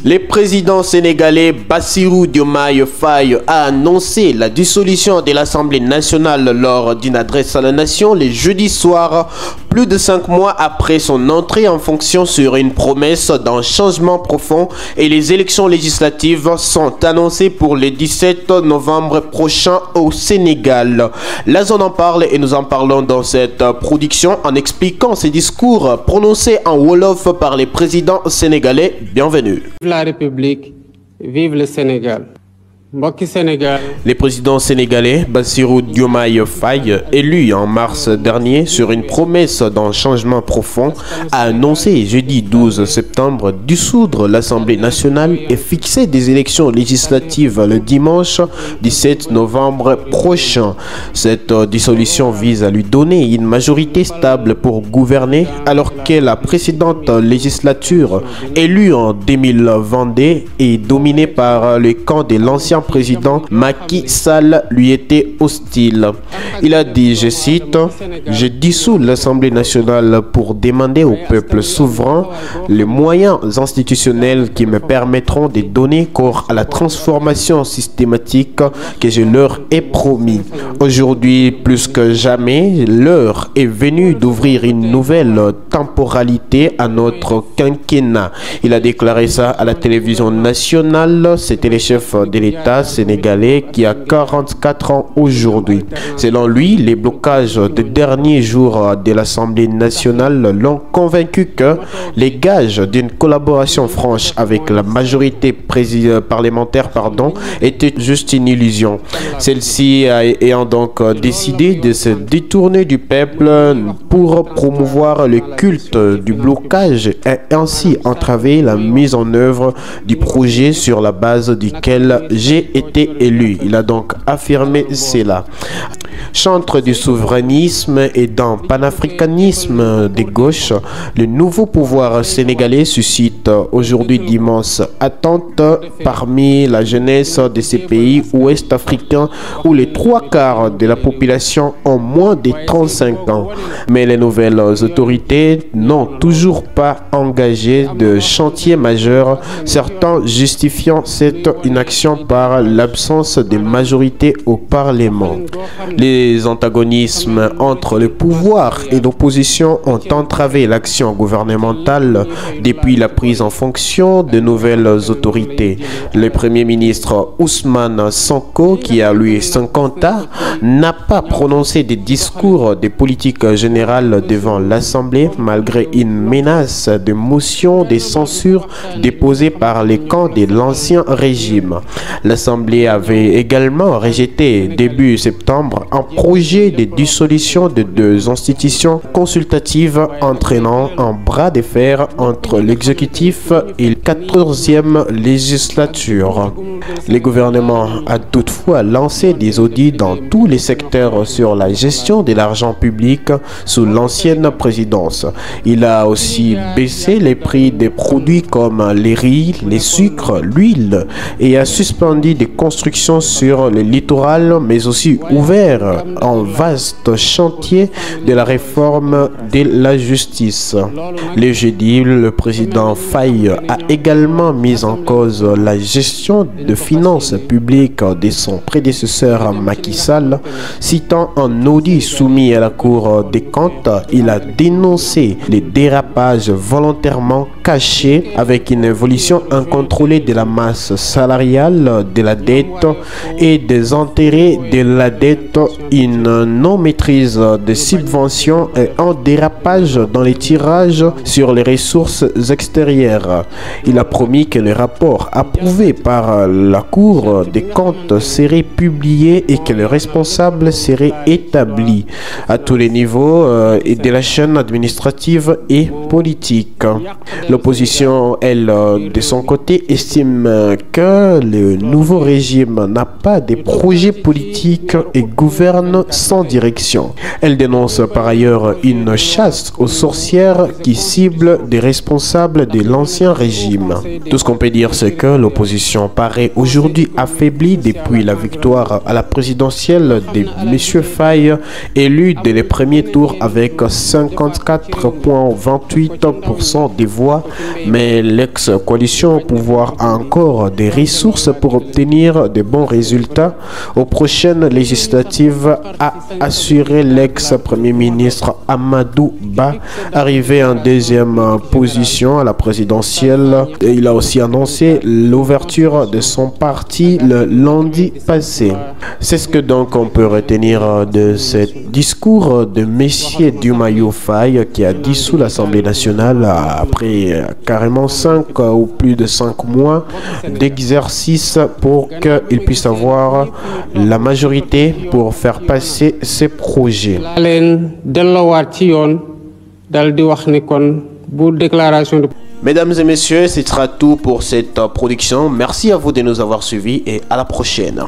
Le président sénégalais Bassirou Diomaye Faye a annoncé la dissolution de l'Assemblée nationale lors d'une adresse à la nation le jeudi soir, plus de 5 mois après son entrée en fonction sur une promesse d'un changement profond, et les élections législatives sont annoncées pour le 17 novembre prochain au Sénégal. La zone en parle et nous en parlons dans cette production en expliquant ces discours prononcés en Wolof par les présidents sénégalais. Bienvenue. Vive la République, vive le Sénégal. Mbokki Sénégal. Le président sénégalais Bassirou Diomaye Faye, élu en mars dernier sur une promesse d'un changement profond, a annoncé jeudi 12 septembre dissoudre l'Assemblée nationale et fixer des élections législatives le dimanche 17 novembre prochain. Cette dissolution vise à lui donner une majorité stable pour gouverner, alors que la précédente législature, élue en 2022 et dominée par le camp de l'ancien président Macky Sall, lui était hostile. Il a dit, je cite, « Je dissous l'Assemblée nationale pour demander au peuple souverain les moyens institutionnels qui me permettront de donner corps à la transformation systématique que je leur ai promis. Aujourd'hui, plus que jamais, l'heure est venue d'ouvrir une nouvelle temporalité à notre quinquennat. » Il a déclaré ça à la télévision nationale. C'était le chef de l'État sénégalais qui a 44 ans aujourd'hui. Selon lui, les blocages des derniers jours de l'Assemblée nationale l'ont convaincu que les gages d'une collaboration franche avec la majorité parlementaire étaient juste une illusion. Celle-ci ayant donc décidé de se détourner du peuple pour promouvoir le culte du blocage et ainsi entraver la mise en œuvre du projet sur la base duquel j'ai été élu. Il a donc affirmé cela. Chantre du souverainisme et d'un panafricanisme des gauches, le nouveau pouvoir sénégalais suscite aujourd'hui d'immenses attentes parmi la jeunesse de ces pays ouest africains où les 3/4 de la population ont moins de 35 ans. Mais les nouvelles autorités n'ont toujours pas engagé de chantier majeur, certains justifiant cette inaction par l'absence de majorité au Parlement. Les antagonismes entre le pouvoir et l'opposition ont entravé l'action gouvernementale depuis la prise en fonction de nouvelles autorités. Le Premier ministre Ousmane Sonko, qui a lui 50 ans, n'a pas prononcé de discours de politique générale devant l'Assemblée malgré une menace de motion de censure déposée par les camps de l'ancien régime. L'Assemblée avait également rejeté début septembre un projet de dissolution de 2 institutions consultatives entraînant un bras de fer entre l'exécutif et la 14e législature. Le gouvernement a toutefois lancé des audits dans tous les secteurs sur la gestion de l'argent public sous l'ancienne présidence. Il a aussi baissé les prix des produits comme les riz, les sucres, l'huile et a suspendu des constructions sur le littoral, mais aussi ouvert un vaste chantier de la réforme de la justice. Le jeudi, le président Faye a également mis en cause la gestion de finances publiques de son prédécesseur Macky Sall. Citant un audit soumis à la Cour des comptes, il a dénoncé les dérapages volontairement cachés avec une évolution incontrôlée de la masse salariale de la dette et des intérêts de la dette, une non-maîtrise des subventions et un dérapage dans les tirages sur les ressources extérieures. Il a promis que les rapports approuvés par la Cour des comptes seraient publiés et que les responsables seraient établis à tous les niveaux et de la chaîne administrative et politique. L'opposition, elle, de son côté, estime que le nouveau régime n'a pas de projet politique et gouvernemental gouverne sans direction. Elle dénonce par ailleurs une chasse aux sorcières qui cible des responsables de l'ancien régime. Tout ce qu'on peut dire, c'est que l'opposition paraît aujourd'hui affaiblie depuis la victoire à la présidentielle de M. Faye, élu dès les premiers tours avec 54,28% des voix, mais l'ex-coalition au pouvoir a encore des ressources pour obtenir de bons résultats aux prochaines législatives, a assuré l'ex-premier ministre Amadou Ba, arrivé en deuxième position à la présidentielle. Et il a aussi annoncé l'ouverture de son parti le lundi passé. C'est ce que donc on peut retenir de ce discours de M. Diomaye Faye, qui a dissous l'Assemblée nationale après carrément 5 ou plus de 5 mois d'exercice pour qu'il puisse avoir la majorité pour faire passer ses projets. Mesdames et messieurs, ce sera tout pour cette production. Merci à vous de nous avoir suivis et à la prochaine.